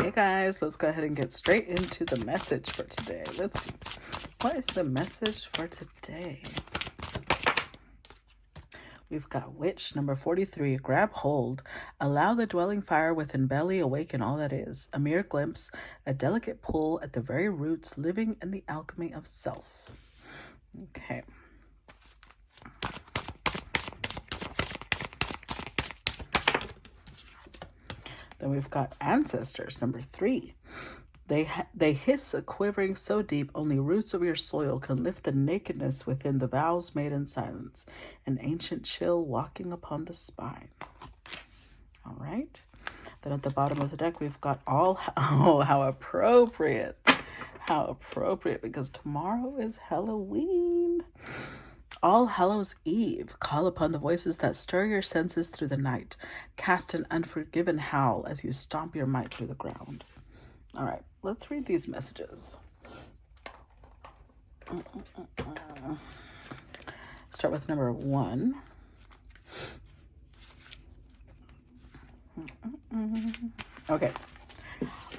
Hey guys, let's go ahead and get straight into the message for today. Let's see. What is the message for today? We've got Witch, number 43. Grab hold. Allow the dwelling fire within belly awaken all that is. A mere glimpse, a delicate pull at the very roots, living in the alchemy of self. Okay. Then we've got Ancestors, number 3. They hiss a quivering so deep only roots of your soil can lift the nakedness within the vows made in silence, an ancient chill walking upon the spine. All right. Then at the bottom of the deck, we've got oh, how appropriate. How appropriate, because tomorrow is Halloween. All Hallows Eve, call upon the voices that stir your senses through the night. Cast an unforgiven howl as you stomp your might through the ground. All right, let's read these messages. Start with number 1. Okay,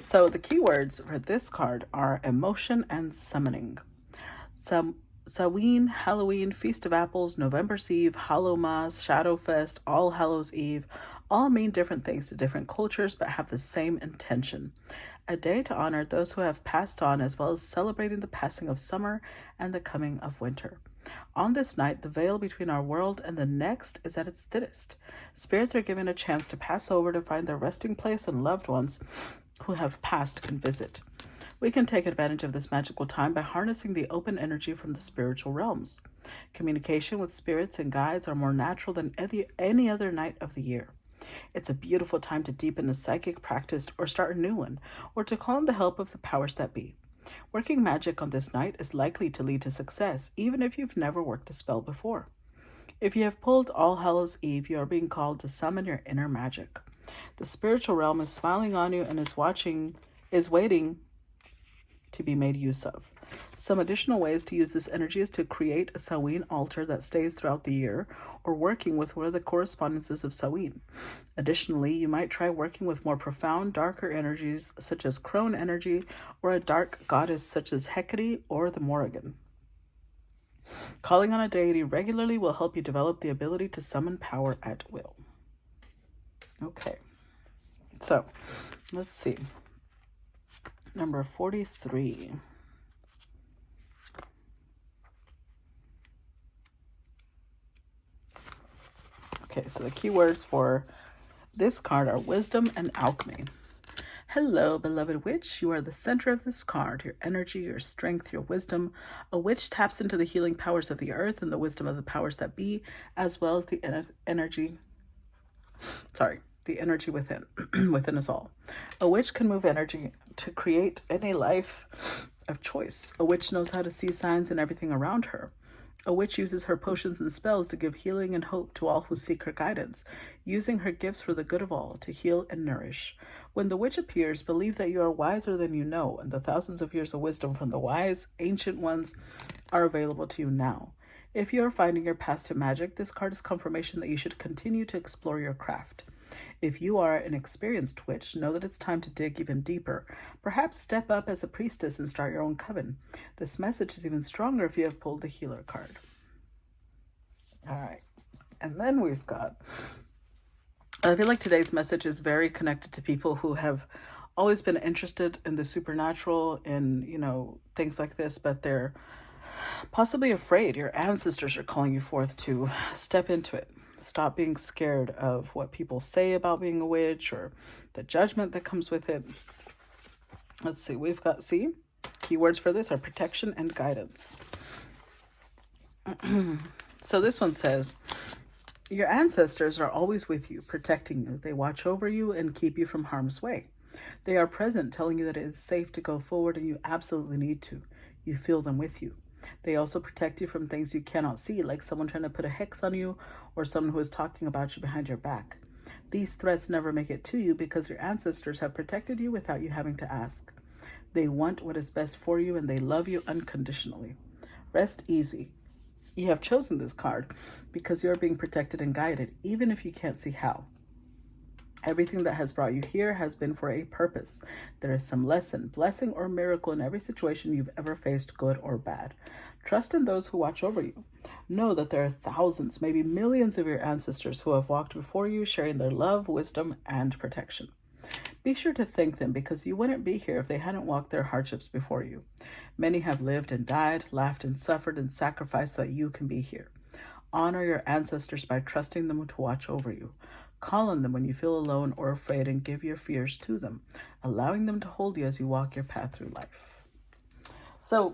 so the keywords for this card are emotion and summoning. Samhain, Halloween, Feast of Apples, November's Eve, Hallowmas, Shadowfest, All Hallows Eve, all mean different things to different cultures but have the same intention. A day to honor those who have passed on, as well as celebrating the passing of summer and the coming of winter. On this night, the veil between our world and the next is at its thinnest. Spirits are given a chance to pass over to find their resting place, and loved ones who have passed can visit. We can take advantage of this magical time by harnessing the open energy from the spiritual realms. Communication with spirits and guides are more natural than any other night of the year. It's a beautiful time to deepen a psychic practice or start a new one, or to call on the help of the powers that be. Working magic on this night is likely to lead to success, even if you've never worked a spell before. If you have pulled All Hallows Eve, you are being called to summon your inner magic. The spiritual realm is smiling on you and is waiting to be made use of. Some additional ways to use this energy is to create a Samhain altar that stays throughout the year, or working with one of the correspondences of Samhain. Additionally, you might try working with more profound, darker energies such as crone energy, or a dark goddess such as Hecate or the Morrigan. Calling on a deity regularly will help you develop the ability to summon power at will. Okay, so let's see. Number 43. Okay, so the keywords for this card are wisdom and alchemy. Hello, beloved witch. You are the center of this card. Your energy, your strength, your wisdom. A witch taps into the healing powers of the earth and the wisdom of the powers that be, as well as the energy within within us all. A witch can move energy to create any life of choice. A witch knows how to see signs in everything around her. A witch uses her potions and spells to give healing and hope to all who seek her guidance, using her gifts for the good of all, to heal and nourish. When the witch appears, believe that you are wiser than you know, and the thousands of years of wisdom from the wise, ancient ones are available to you now. If you are finding your path to magic, this card is confirmation that you should continue to explore your craft. If you are an experienced witch, know that it's time to dig even deeper. Perhaps step up as a priestess and start your own coven. This message is even stronger if you have pulled the healer card. All right. And then we've got, I feel like today's message is very connected to people who have always been interested in the supernatural and, things like this, but they're possibly afraid. Your ancestors are calling you forth to step into it. Stop being scared of what people say about being a witch or the judgment that comes with it. Let's see, we've got, keywords for this are protection and guidance. So this one says, your ancestors are always with you, protecting you. They watch over you and keep you from harm's way. They are present, telling you that it is safe to go forward and you absolutely need to. You feel them with you. They also protect you from things you cannot see, like someone trying to put a hex on you or someone who is talking about you behind your back. These threats never make it to you because your ancestors have protected you without you having to ask. They want what is best for you and they love you unconditionally. Rest easy. You have chosen this card because you are being protected and guided, even if you can't see how. Everything that has brought you here has been for a purpose. There is some lesson, blessing, or miracle in every situation you've ever faced, good or bad. Trust in those who watch over you. Know that there are thousands, maybe millions of your ancestors who have walked before you, sharing their love, wisdom, and protection. Be sure to thank them because you wouldn't be here if they hadn't walked their hardships before you. Many have lived and died, laughed and suffered and sacrificed so that you can be here. Honor your ancestors by trusting them to watch over you. Call on them when you feel alone or afraid and give your fears to them, allowing them to hold you as you walk your path through life. So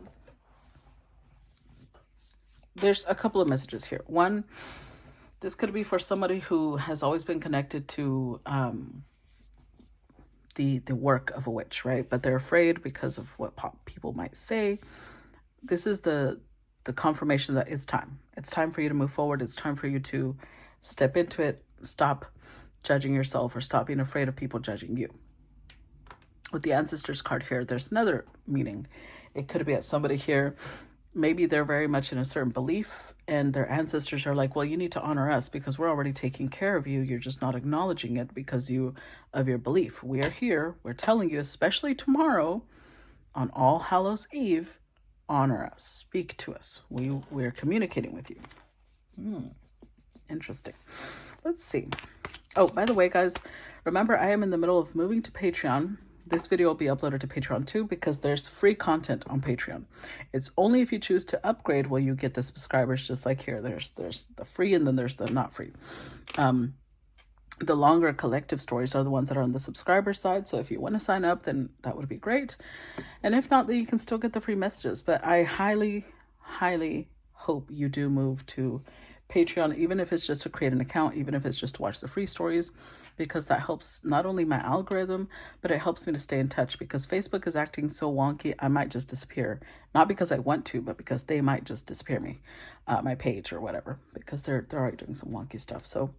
there's a couple of messages here. One, this could be for somebody who has always been connected to the work of a witch, right? But they're afraid because of what people might say. This is the confirmation that it's time. It's time for you to move forward. It's time for you to step into it. Stop judging yourself or stop being afraid of people judging you. With the ancestors card here, there's another meaning. It could be that somebody here, maybe they're very much in a certain belief and their ancestors are like, well, you need to honor us because we're already taking care of you. You're just not acknowledging it because of your belief. We are here. We're telling you, especially tomorrow on All Hallows Eve, honor us, speak to us. We're communicating with you. Interesting. Let's see. Oh, by the way, guys, remember I am in the middle of moving to Patreon. This video will be uploaded to Patreon too because there's free content on Patreon. It's only if you choose to upgrade will you get the subscribers, just like here. There's the free and then there's the not free. The longer collective stories are the ones that are on the subscriber side. So if you want to sign up, then that would be great. And if not, then you can still get the free messages. But I highly, highly hope you do move to Patreon, even if it's just to create an account, even if it's just to watch the free stories, because that helps not only my algorithm, but it helps me to stay in touch because Facebook is acting so wonky. I might just disappear, not because I want to, but because they might just disappear me, my page or whatever, because they're already doing some wonky stuff. So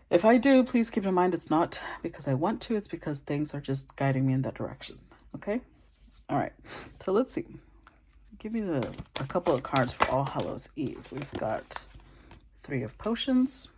if I do, please keep in mind, it's not because I want to, it's because things are just guiding me in that direction. Okay. All right. So let's see. Give me a couple of cards for All Hallows Eve. We've got 3 of Potions.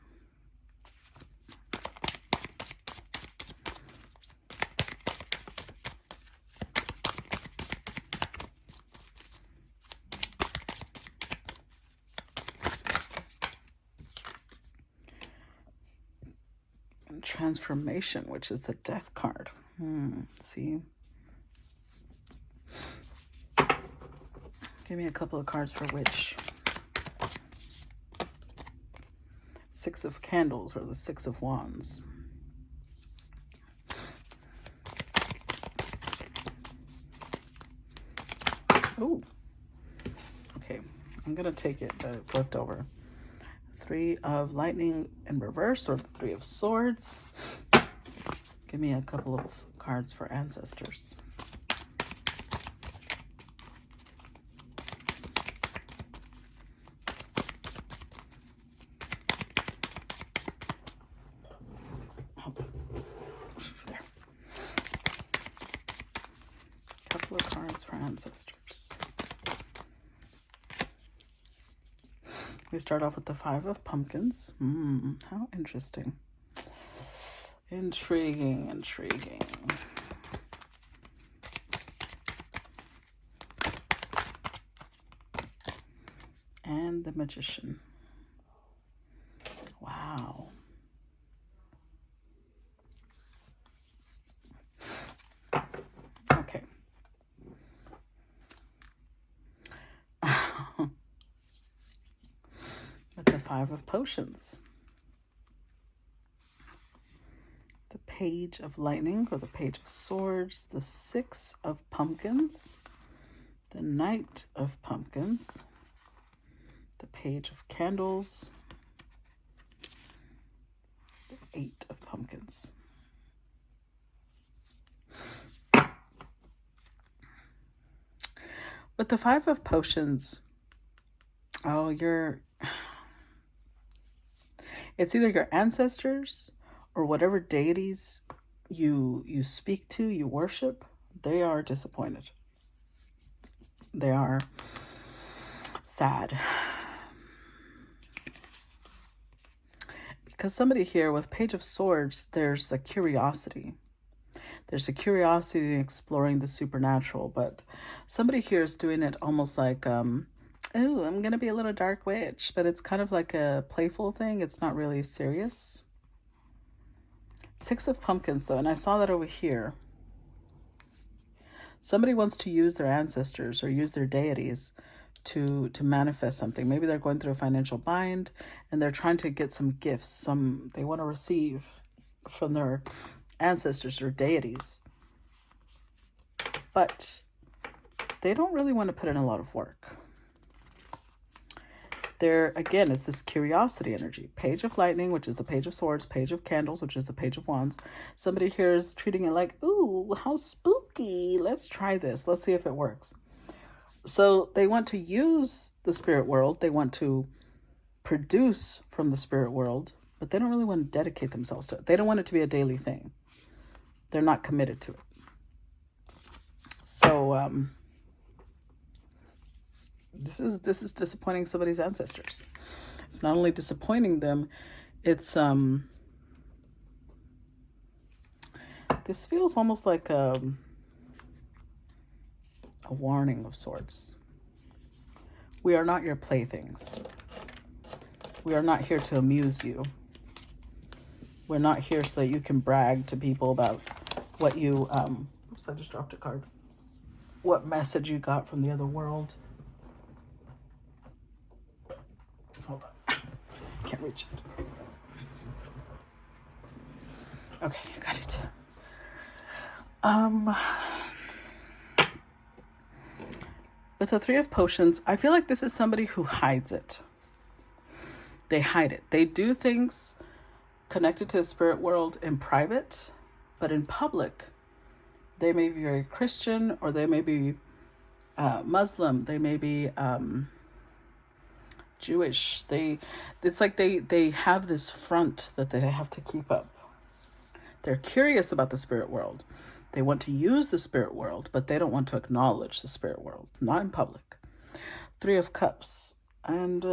And Transformation, which is the Death card. See? Give me a couple of cards for Witch. 6 of Candles or the 6 of Wands. Oh, okay. I'm going to take it flipped over. 3 of Lightning in reverse or the 3 of Swords. Give me a couple of cards for Ancestors. Ancestors. We start off with the 5 of Pumpkins. How interesting. Intriguing. And the Magician. Wow. Okay. With the 5 of Potions. The Page of Lightning or the Page of Swords. The 6 of Pumpkins. The Knight of Pumpkins. The Page of Candles. The 8 of Pumpkins. With the 5 of Potions, it's either your ancestors or whatever deities you speak to, you worship, they are disappointed. They are sad. Because somebody here with Page of Swords, there's a curiosity. There's a curiosity in exploring the supernatural, but somebody here is doing it almost like, oh, I'm going to be a little dark witch, but it's kind of like a playful thing. It's not really serious. Six of Pumpkins, though, and I saw that over here. Somebody wants to use their ancestors or use their deities to manifest something. Maybe they're going through a financial bind and they're trying to get some gifts, they want to receive from their ancestors or deities. But they don't really want to put in a lot of work. There, again, is this curiosity energy. Page of Lightning, which is the Page of Swords, Page of Candles, which is the Page of Wands. Somebody here is treating it like, ooh, how spooky. Let's try this. Let's see if it works. So they want to use the spirit world. They want to produce from the spirit world, but they don't really want to dedicate themselves to it. They don't want it to be a daily thing. They're not committed to it. So this is disappointing somebody's ancestors. It's not only disappointing them, it's this feels almost like a warning of sorts. We are not your playthings. We are not here to amuse you. We're not here so that you can brag to people about what you, oops, I just dropped a card. What message you got from the other world. Hold on. Can't reach it. Okay, I got it. With the Three of Potions, I feel like this is somebody who hides it. They hide it. They do things connected to the spirit world in private, but in public, they may be very Christian, or they may be Muslim. They may be Jewish. It's like they have this front that they have to keep up. They're curious about the spirit world. They want to use the spirit world, but they don't want to acknowledge the spirit world, not in public. Three of Cups. And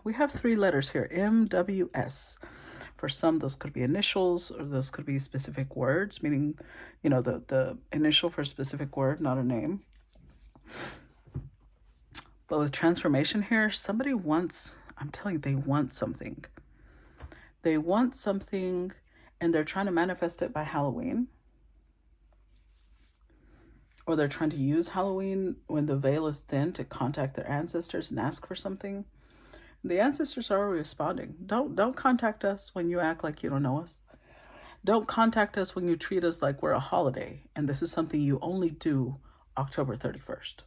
we have three letters here, MWS. For some, those could be initials, or those could be specific words, meaning, you know, the initial for a specific word, not a name. But with transformation here, somebody wants, I'm telling you, they want something. They want something, and they're trying to manifest it by Halloween. Or they're trying to use Halloween when the veil is thin to contact their ancestors and ask for something. The ancestors are already responding. Don't contact us when you act like you don't know us. Don't contact us when you treat us like we're a holiday and this is something you only do October 31st.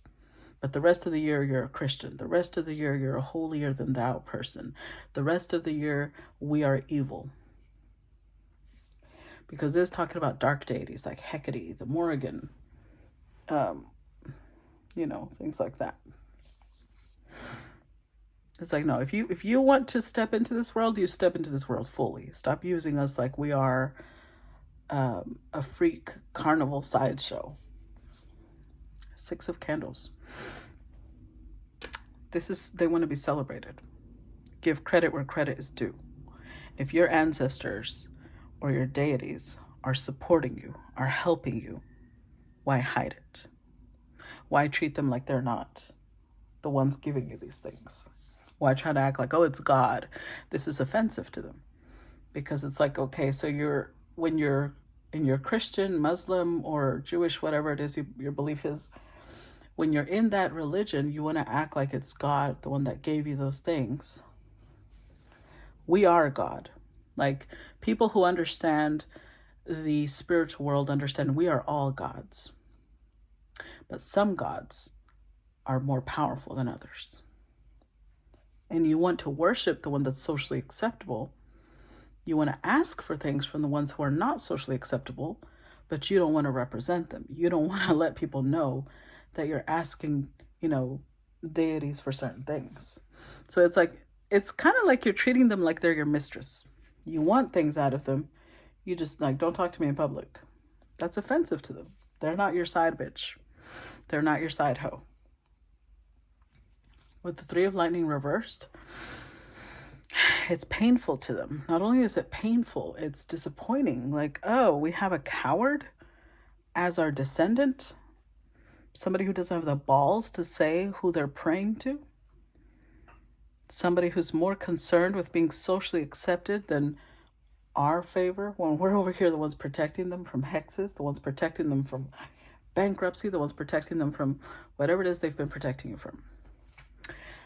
But the rest of the year, you're a Christian. The rest of the year, you're a holier than thou person. The rest of the year, we are evil. Because this is talking about dark deities like Hecate, the Morrigan, you know, things like that. It's like, no, if you want to step into this world, you step into this world fully. Stop using us like we are a freak carnival sideshow. Six of Candles. They want to be celebrated. Give credit where credit is due. If your ancestors or your deities are supporting you, are helping you, why hide it? Why treat them like they're not the ones giving you these things? Why try to act like, oh, it's God? This is offensive to them. Because it's like, okay, so when you're in your Christian, Muslim, or Jewish, whatever it is your belief is, when you're in that religion, you want to act like it's God, the one that gave you those things. We are God. Like, people who understand the spiritual world understand we are all gods. But some gods are more powerful than others. And you want to worship the one that's socially acceptable. You want to ask for things from the ones who are not socially acceptable, but you don't want to represent them. You don't want to let people know that you're asking, you know, deities for certain things. So it's like, it's kind of like you're treating them like they're your mistress. You want things out of them. You just like, don't talk to me in public. That's offensive to them. They're not your side bitch. They're not your side hoe. With the Three of Lightning reversed, It's painful to them. Not only is it painful, it's disappointing. Like, oh, we have a coward as our descendant, somebody who doesn't have the balls to say who they're praying to, somebody who's more concerned with being socially accepted than our favor, when we're over here the ones protecting them from hexes, the ones protecting them from bankruptcy, the ones protecting them from whatever it is they've been protecting you from.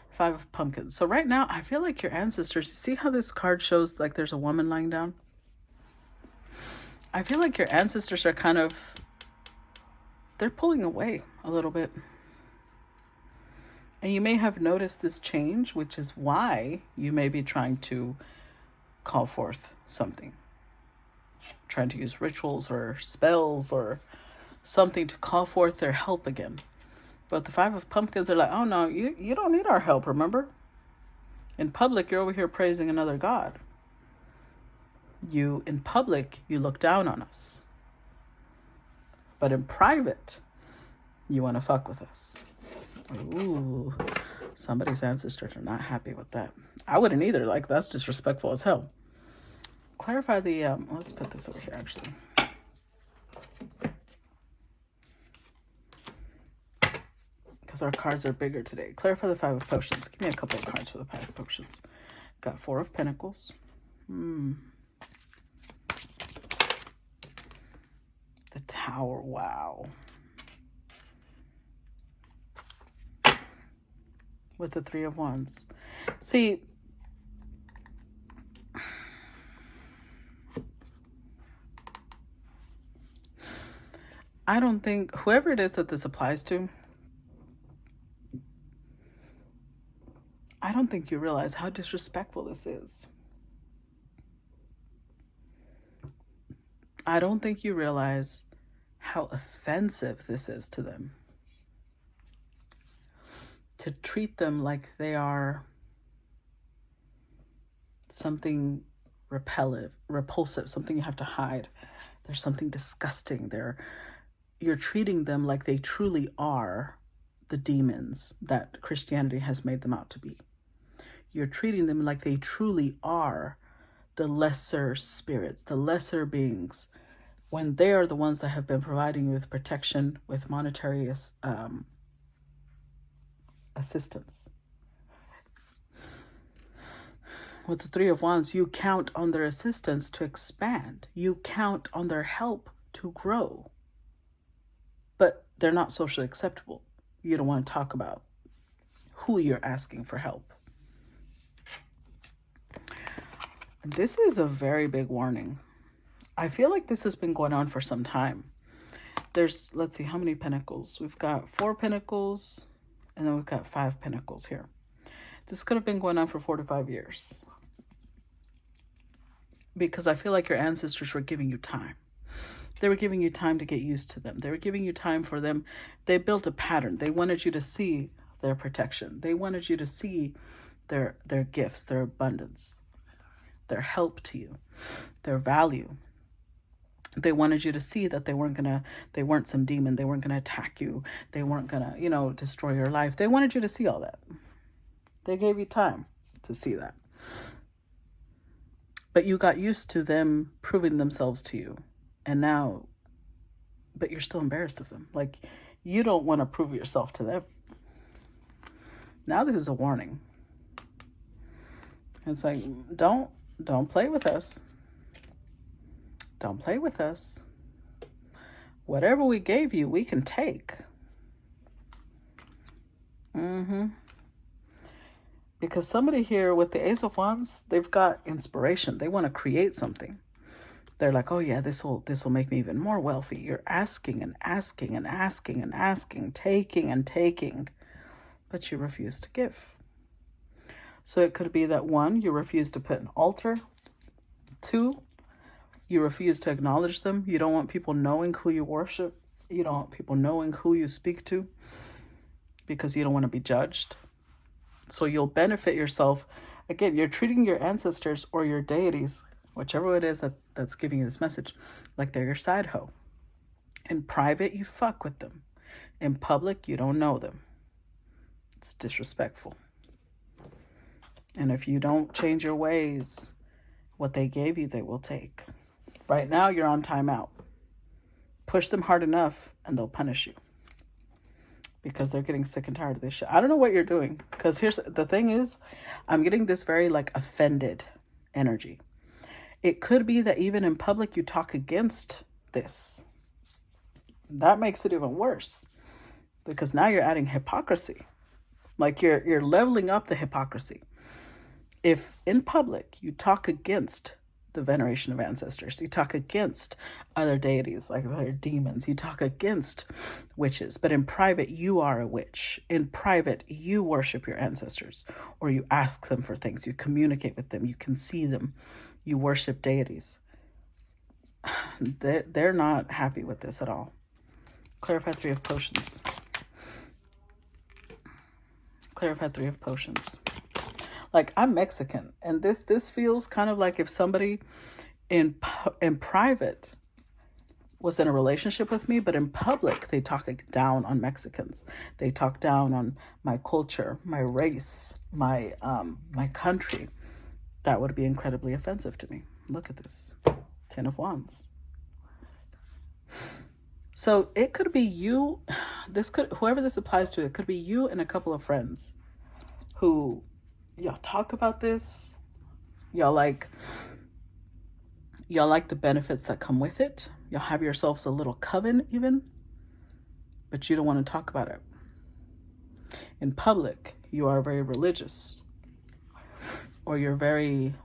Five of Pumpkins. So right now, I feel like your ancestors, you see how this card shows like there's a woman lying down? I feel like your ancestors are kind of, they're pulling away a little bit. And you may have noticed this change, which is why you may be trying to call forth something. Trying to use rituals or spells or something to call forth their help again. But the Five of Pumpkins are like, oh no, you don't need our help, remember? In public, you're over here praising another god. In public, you look down on us. But in private, you want to fuck with us. Ooh, somebody's ancestors are not happy with that. I wouldn't either. Like, that's disrespectful as hell. Clarify the, let's put this over here, actually. Because our cards are bigger today. Clarify the Five of Potions. Give me a couple of cards for the Five of Potions. Got Four of Pentacles. The Tower. Wow. With the Three of Wands. See, I don't think, whoever it is that this applies to, I don't think you realize how disrespectful this is. I don't think you realize how offensive this is to them. To treat them like they are something repulsive, something you have to hide. There's something disgusting there. You're treating them like they truly are the demons that Christianity has made them out to be. You're treating them like they truly are the lesser spirits, the lesser beings, when they are the ones that have been providing you with protection, with monetary assistance. With the Three of Wands, you count on their assistance to expand. You count on their help to grow. But they're not socially acceptable. You don't want to talk about who you're asking for help. This is a very big warning. I feel like this has been going on for some time. There's, let's see, how many pentacles? We've got 4 pentacles, and then we've got 5 pentacles here. This could have been going on for 4 to 5 years. Because I feel like your ancestors were giving you time. They were giving you time to get used to them. They were giving you time for them. They built a pattern. They wanted you to see their protection. They wanted you to see their gifts, their abundance, their help to you, their value. They wanted you to see that they weren't some demon. They weren't gonna attack you. They weren't gonna, destroy your life. They wanted you to see all that. They gave you time to see that. But you got used to them proving themselves to you. And now, but you're still embarrassed of them. Like, you don't want to prove yourself to them. Now this is a warning. It's like, don't play with us. Don't play with us. Whatever we gave you, we can take. Because somebody here with the Ace of Wands, they've got inspiration. They want to create something. They're like, oh yeah, this will make me even more wealthy. You're asking and asking and asking and asking, taking and taking, but you refuse to give. So it could be that 1, you refuse to put an altar. 2, you refuse to acknowledge them. You don't want people knowing who you worship. You don't want people knowing who you speak to because you don't want to be judged. So you'll benefit yourself. Again, you're treating your ancestors or your deities, whichever it is that's giving you this message, like they're your side hoe. In private, you fuck with them. In public, you don't know them. It's disrespectful. And if you don't change your ways, what they gave you, they will take. Right now, you're on timeout. Push them hard enough and they'll punish you because they're getting sick and tired of this shit. I don't know what you're doing, because here's the thing is, I'm getting this very like offended energy. It could be that even in public you talk against this. That makes it even worse, because now you're adding hypocrisy. Like you're leveling up the hypocrisy. If in public you talk against the veneration of ancestors, you talk against other deities like other demons, you talk against witches, but in private you are a witch. In private you worship your ancestors, or you ask them for things, you communicate with them, you can see them, you worship deities. They're not happy with this at all. Clarify 3 of potions. Clarify 3 of potions. Like, I'm Mexican, and this feels kind of like if somebody in private was in a relationship with me, but in public they talk down on Mexicans. They talk down on my culture, my race, my country. That would be incredibly offensive to me. Look at this. 10 of Wands. So it could be you. Whoever this applies to, it could be you and a couple of friends who y'all talk about this. Y'all like the benefits that come with it. Y'all have yourselves a little coven even, but you don't want to talk about it. In public, you are very religious, or you're very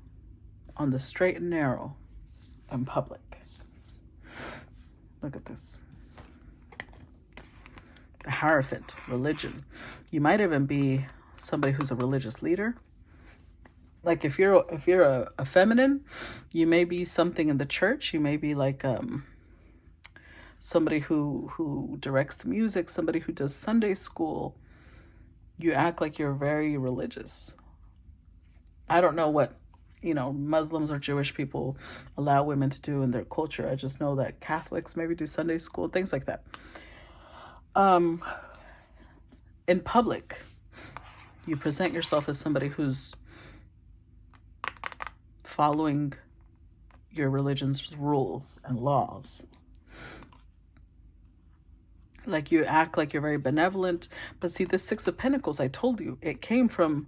on the straight and narrow in public. Look at this. The Hierophant, religion. You might even be somebody who's a religious leader. Like if you're a feminine, you may be something in the church. You may be like somebody who directs the music, somebody who does Sunday school. You act like you're very religious. I don't know what, Muslims or Jewish people allow women to do in their culture. I just know that Catholics maybe do Sunday school, things like that. In public, you present yourself as somebody who's following your religion's rules and laws. Like you act like you're very benevolent. But see, the 6 of Pentacles, I told you, it came from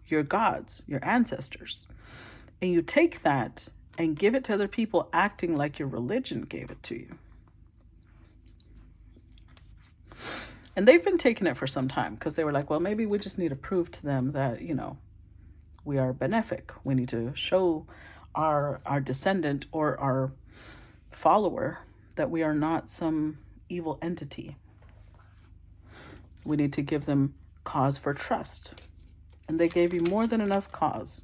your gods, your ancestors. And you take that and give it to other people acting like your religion gave it to you. And they've been taking it for some time because they were like, well, maybe we just need to prove to them that, we are benefic. We need to show our descendant or our follower that we are not some evil entity. We need to give them cause for trust. And they gave you more than enough cause.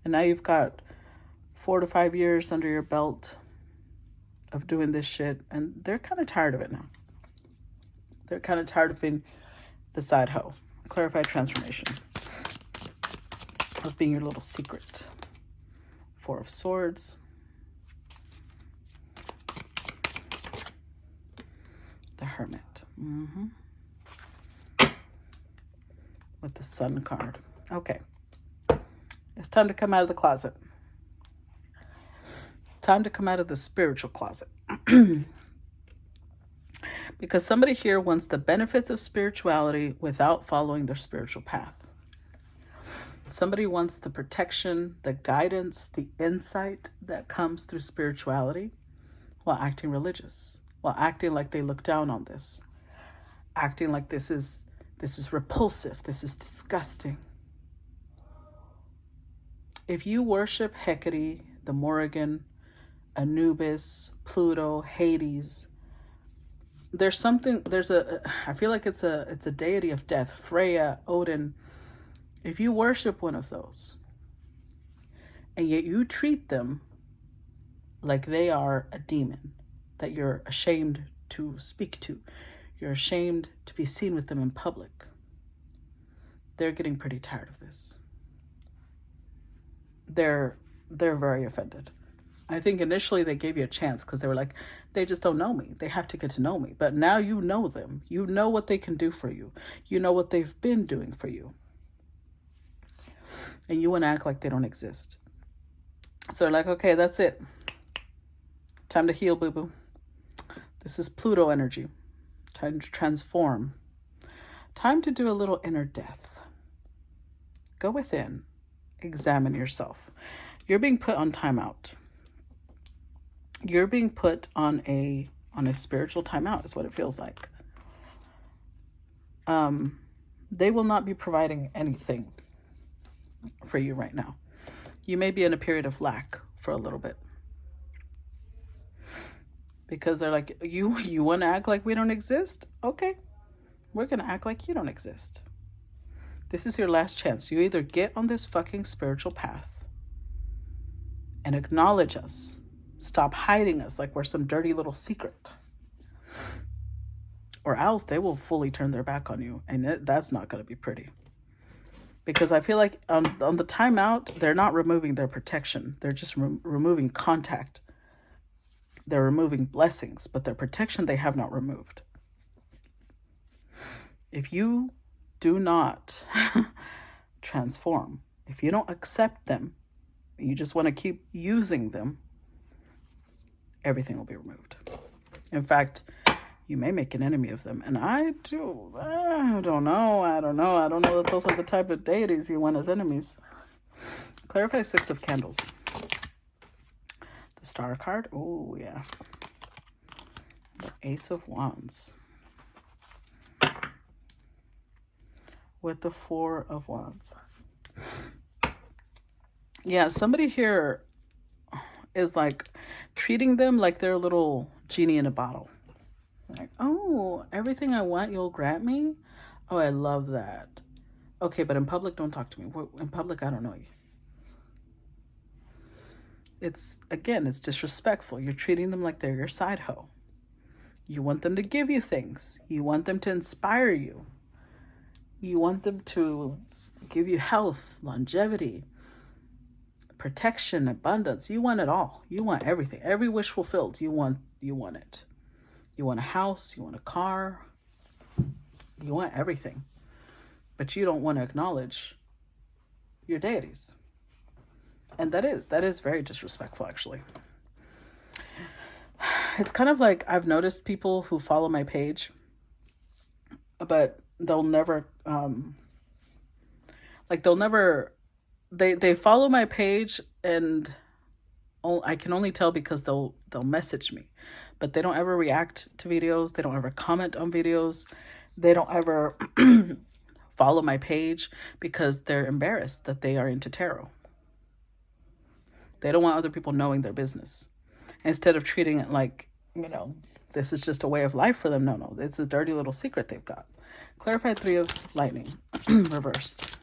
And now you've got 4 to 5 years under your belt of doing this shit. And they're kind of tired of it now. They're kind of tired of being the side hoe. Clarified transformation. Of being your little secret. 4 of Swords. The Hermit. With the Sun card. Okay. It's time to come out of the closet. Time to come out of the spiritual closet. Because somebody here wants the benefits of spirituality without following their spiritual path. Somebody wants the protection, the guidance, the insight that comes through spirituality while acting religious, while acting like they look down on this, acting like this is repulsive, this is disgusting. If you worship Hecate, the Morrigan, Anubis, Pluto, Hades, I feel like it's a deity of death, Freya, Odin. If you worship one of those, and yet you treat them like they are a demon that you're ashamed to speak to, you're ashamed to be seen with them in public, they're getting pretty tired of this. They're very offended. I think initially they gave you a chance because they were like, they just don't know me. They have to get to know me. But now you know them. You know what they can do for you. You know what they've been doing for you. And you want to act like they don't exist. So they're like, okay, that's it. Time to heal, boo-boo. This is Pluto energy. Time to transform. Time to do a little inner death. Go within. Examine yourself. You're being put on timeout. You're being put on a spiritual timeout is what it feels like. They will not be providing anything for you right now. You may be in a period of lack for a little bit. Because they're like, you want to act like we don't exist? Okay. We're going to act like you don't exist. This is your last chance. You either get on this fucking spiritual path and acknowledge us. Stop hiding us like we're some dirty little secret. Or else they will fully turn their back on you. And that's not going to be pretty. Because I feel like on the timeout, they're not removing their protection. They're just removing contact. They're removing blessings. But their protection they have not removed. If you do not transform, if you don't accept them, you just want to keep using them, everything will be removed. In fact, you may make an enemy of them. And I don't know. I don't know that those are the type of deities you want as enemies. Clarify 6 of Candles. The Star card. Oh, yeah. The Ace of Wands. With the 4 of Wands. Yeah, somebody here is like treating them like they're a little genie in a bottle. Like, oh, everything I want, you'll grant me? Oh, I love that. Okay, but in public, don't talk to me. In public, I don't know you. It's disrespectful. You're treating them like they're your side hoe. You want them to give you things. You want them to inspire you. You want them to give you health, longevity, protection, abundance. You want it all. You want everything. Every wish fulfilled. You want it. You want a house. You want a car. You want everything. But you don't want to acknowledge your deities. And that is very disrespectful, actually. It's kind of like I've noticed people who follow my page, but they'll never, they follow my page, and I can only tell because they'll message me, but they don't ever react to videos. They don't ever comment on videos. They don't ever follow my page because they're embarrassed that they are into tarot. They don't want other people knowing their business. Instead of treating it like, this is just a way of life for them. No, it's a dirty little secret they've got. Clarify 3 of Lightning. Reversed.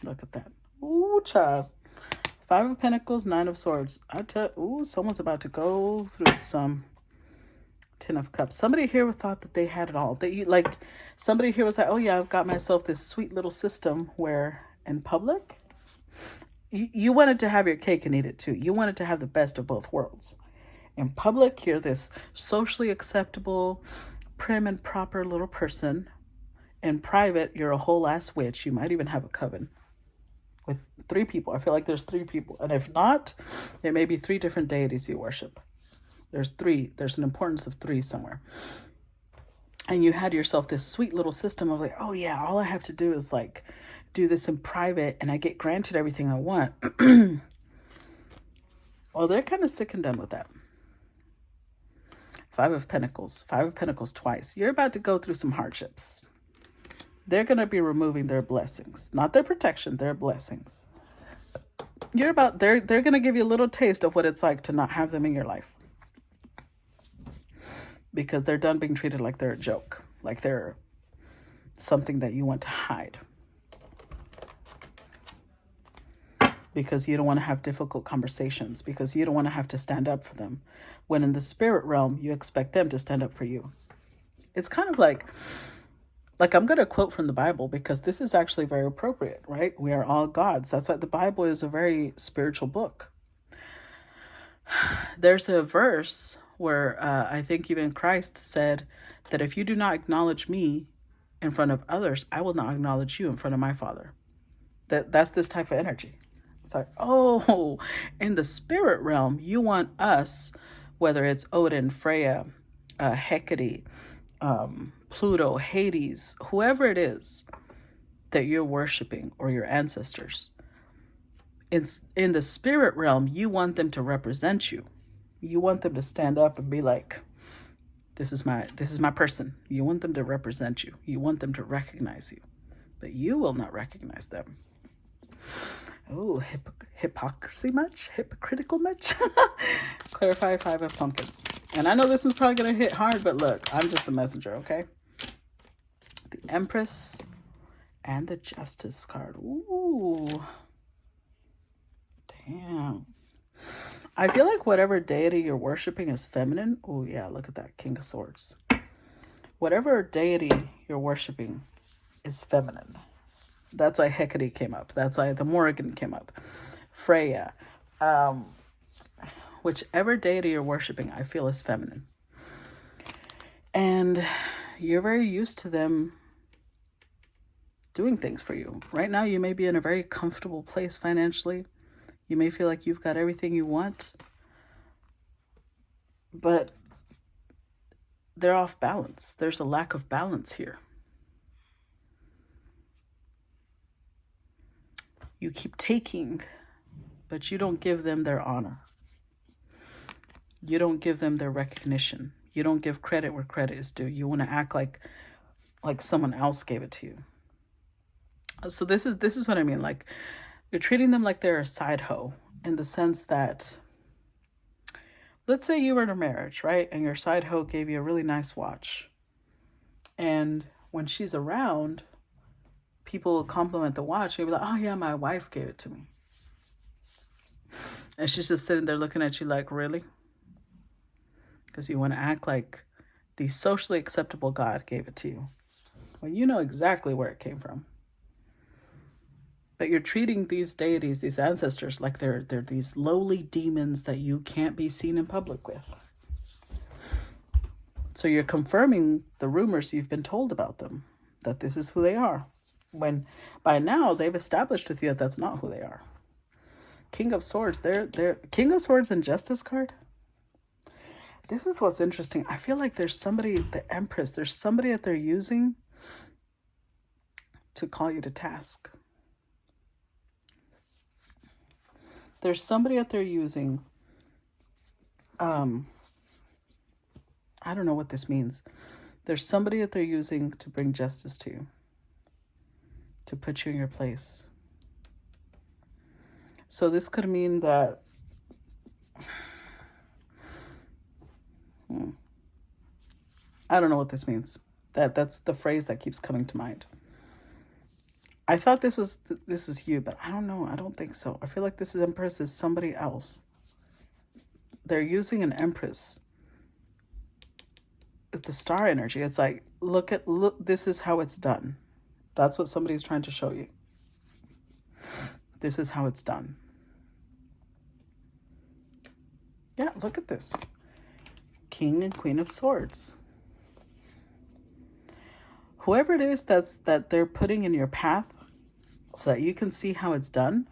Look at that. Ooh, child. 5 of Pentacles, 9 of Swords. Someone's about to go through some 10 of Cups. Somebody here thought that they had it all. Somebody here was like, oh yeah, I've got myself this sweet little system where in public, you wanted to have your cake and eat it too. You wanted to have the best of both worlds. In public, you're this socially acceptable, prim and proper little person. In private, you're a whole ass witch. You might even have a coven with 3 people. I feel like there's 3 people. And if not, it may be 3 different deities you worship. There's 3. There's an importance of 3 somewhere. And you had yourself this sweet little system of like, oh yeah, all I have to do is like do this in private and I get granted everything I want. Well, they're kind of sick and done with that. 5 of Pentacles. 5 of Pentacles twice. You're about to go through some hardships. They're going to be removing their blessings. Not their protection, their blessings. They're going to give you a little taste of what it's like to not have them in your life. Because they're done being treated like they're a joke. Like they're something that you want to hide. Because you don't want to have difficult conversations. Because you don't want to have to stand up for them. When in the spirit realm, you expect them to stand up for you. It's kind of like I'm going to quote from the Bible because this is actually very appropriate, right? We are all gods. That's why the Bible is a very spiritual book. There's a verse where I think even Christ said that if you do not acknowledge me in front of others, I will not acknowledge you in front of my Father. That's this type of energy. It's like, oh, in the spirit realm, you want us, whether it's Odin, Freya, Hecate, Pluto, Hades, whoever it is that you're worshiping, or your ancestors. In the spirit realm, you want them to represent you. You want them to stand up and be like, this is my person. You want them to represent you. You want them to recognize you. But you will not recognize them. Oh, hypocrisy much? Hypocritical much? Clarify 5 of pumpkins. And I know this is probably going to hit hard, but look, I'm just the messenger, okay? The Empress and the Justice card. Ooh. Damn. I feel like whatever deity you're worshiping is feminine. Oh, yeah, look at that. King of Swords. Whatever deity you're worshiping is feminine. That's why Hecate came up. That's why the Morrigan came up. Freya. Whichever deity you're worshiping, I feel is feminine. And you're very used to them doing things for you. Right now, you may be in a very comfortable place financially. You may feel like you've got everything you want. But they're off balance. There's a lack of balance here. You keep taking, but you don't give them their honor. You don't give them their recognition. You don't give credit where credit is due. You want to act like someone else gave it to you. So this is what I mean. Like, you're treating them like they're a side hoe, in the sense that, let's say you were in a marriage, right? And your side hoe gave you a really nice watch. And when she's around, people compliment the watch. You'll be like, oh yeah, my wife gave it to me. And she's just sitting there looking at you like, really? Because you want to act like the socially acceptable God gave it to you. Well, you know exactly where it came from. But you're treating these deities, these ancestors, like they're these lowly demons that you can't be seen in public with. So you're confirming the rumors you've been told about them, that this is who they are. When by now they've established with you that that's not who they are. King of Swords, they're King of Swords and Justice card. This is what's interesting. I feel like there's somebody, the Empress, there's somebody that they're using to call you to task. There's somebody that they're using. I don't know what this means. There's somebody that they're using to bring justice to you, to put you in your place. So this could mean that I don't know what this means. That's the phrase that keeps coming to mind. I thought this was you, but I don't know. I don't think so. I feel like this Empress is somebody else. They're using an Empress with the star energy. It's like, look, this is how it's done. That's what somebody's trying to show you. This is how it's done. Yeah, look at this. King and Queen of Swords. Whoever it is that they're putting in your path so that you can see how it's done,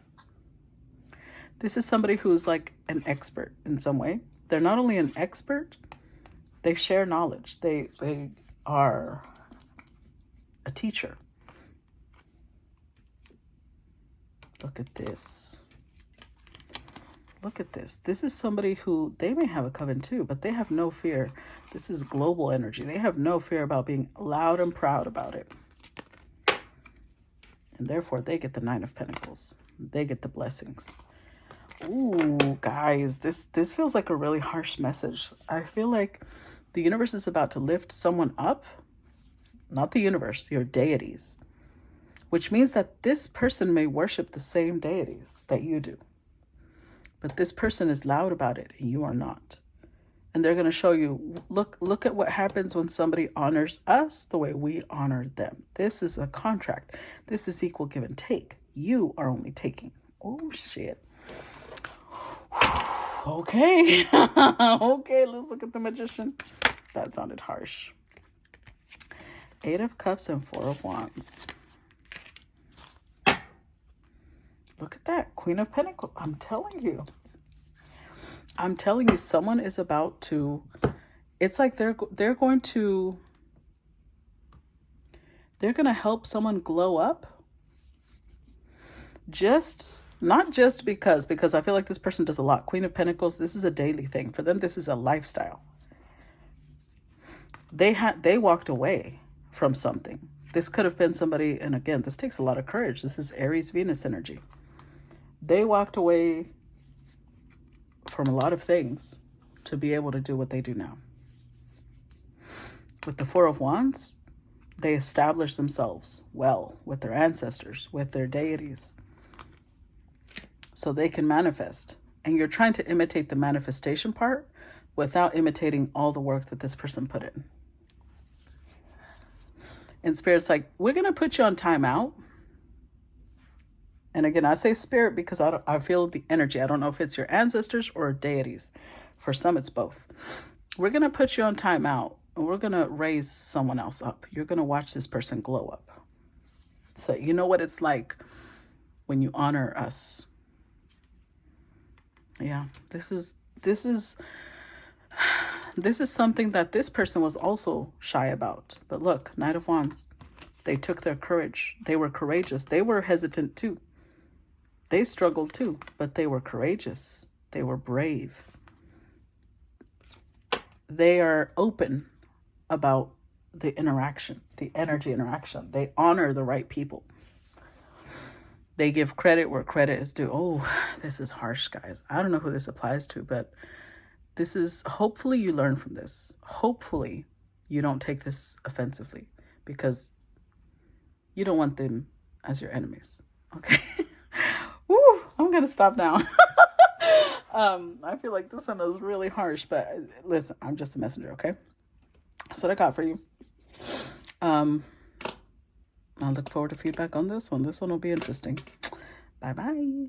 this is somebody who's like an expert in some way. They're not only an expert, they share knowledge. They are a teacher. Look at this. Look at this. This is somebody who, they may have a coven too, but they have no fear. This is global energy. They have no fear about being loud and proud about it. And therefore, they get the 9 of Pentacles. They get the blessings. Ooh, guys, this feels like a really harsh message. I feel like the universe is about to lift someone up. Not the universe, your deities. Which means that this person may worship the same deities that you do. But this person is loud about it and you are not. And they're going to show you, look at what happens when somebody honors us the way we honor them. This is a contract. This is equal give and take. You are only taking. Oh, shit. Okay. Okay, let's look at the Magician. That sounded harsh. 8 of Cups and 4 of Wands. Look at that. Queen of Pentacles. I'm telling you. I'm telling you, someone is about to, it's like they're going to help someone glow up. Not just because I feel like this person does a lot. Queen of Pentacles, this is a daily thing. For them, this is a lifestyle. They walked away from something. This could have been somebody, and again, this takes a lot of courage. This is Aries Venus energy. They walked away from a lot of things to be able to do what they do now. With the Four of Wands, they established themselves well with their ancestors, with their deities, so they can manifest. And you're trying to imitate the manifestation part without imitating all the work that this person put in. And Spirit's like, we're going to put you on timeout. And again, I say spirit because I feel the energy. I don't know if it's your ancestors or deities. For some, it's both. We're going to put you on timeout, and we're going to raise someone else up. You're going to watch this person glow up. So you know what it's like when you honor us. Yeah, this is something that this person was also shy about. But look, Knight of Wands. They took their courage. They were courageous. They were hesitant too. They struggled too, but they were courageous. They were brave. They are open about the interaction, the energy interaction. They honor the right people. They give credit where credit is due. Oh, this is harsh, guys. I don't know who this applies to, but this is, hopefully you learn from this. Hopefully you don't take this offensively, because you don't want them as your enemies. Okay. Woo, I'm going to stop now. I feel like this one is really harsh, but listen, I'm just a messenger. Okay. That's what I got for you. I look forward to feedback on this one. This one will be interesting. Bye-bye.